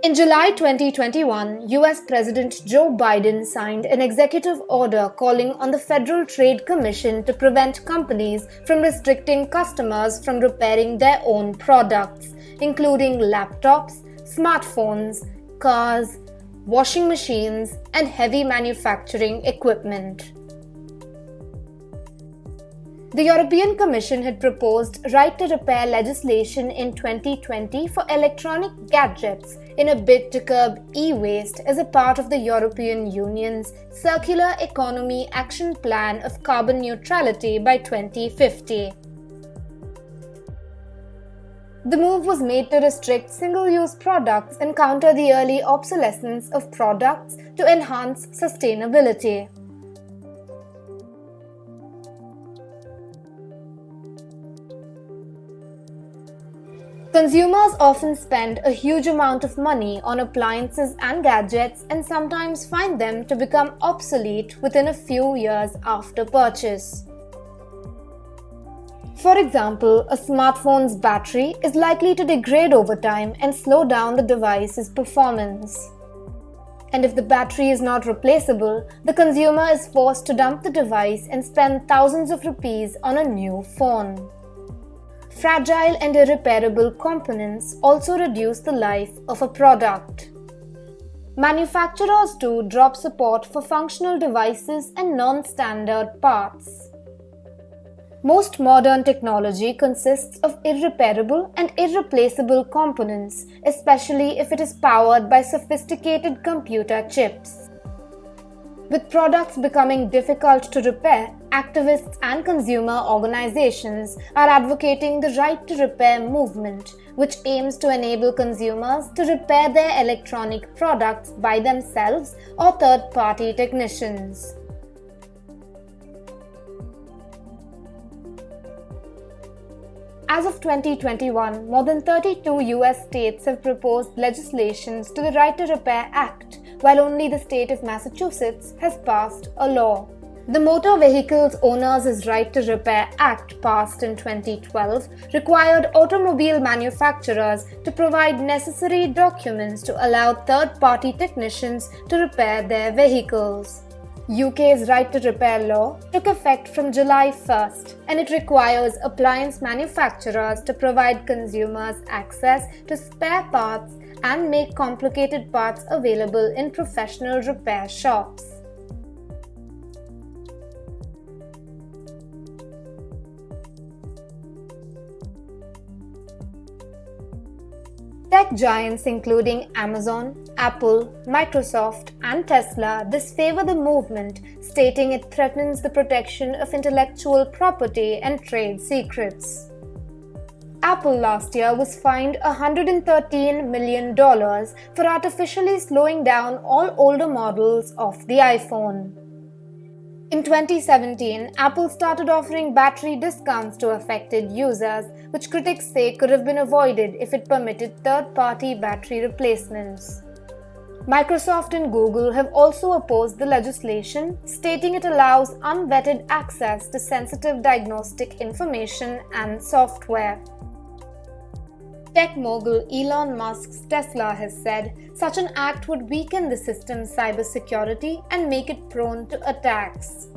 In July 2021, US President Joe Biden signed an executive order calling on the Federal Trade Commission to prevent companies from restricting customers from repairing their own products, including laptops, smartphones, cars, washing machines, and heavy manufacturing equipment. The European Commission had proposed right-to-repair legislation in 2020 for electronic gadgets in a bid to curb e-waste as a part of the European Union's Circular Economy Action Plan of carbon neutrality by 2050. The move was made to restrict single-use products and counter the early obsolescence of products to enhance sustainability. Consumers often spend a huge amount of money on appliances and gadgets and sometimes find them to become obsolete within a few years after purchase. For example, a smartphone's battery is likely to degrade over time and slow down the device's performance. And if the battery is not replaceable, the consumer is forced to dump the device and spend thousands of rupees on a new phone. Fragile and irreparable components also reduce the life of a product. Manufacturers too drop support for functional devices and non-standard parts. Most modern technology consists of irreparable and irreplaceable components, especially if it is powered by sophisticated computer chips. With products becoming difficult to repair, activists and consumer organizations are advocating the right to repair movement, which aims to enable consumers to repair their electronic products by themselves or third-party technicians. As of 2021, more than 32 US states have proposed legislations to the Right to Repair Act, while only the state of Massachusetts has passed a law. The Motor Vehicles Owners' Right to Repair Act, passed in 2012, required automobile manufacturers to provide necessary documents to allow third-party technicians to repair their vehicles. UK's Right to Repair law took effect from July 1st, and it requires appliance manufacturers to provide consumers access to spare parts and make complicated parts available in professional repair shops. Tech giants including Amazon, Apple, Microsoft, and Tesla disfavor the movement, stating it threatens the protection of intellectual property and trade secrets. Apple last year was fined $113 million for artificially slowing down all older models of the iPhone. In 2017, Apple started offering battery discounts to affected users, which critics say could have been avoided if it permitted third-party battery replacements. Microsoft and Google have also opposed the legislation, stating it allows unvetted access to sensitive diagnostic information and software. Tech mogul Elon Musk's Tesla has said such an act would weaken the system's cybersecurity and make it prone to attacks.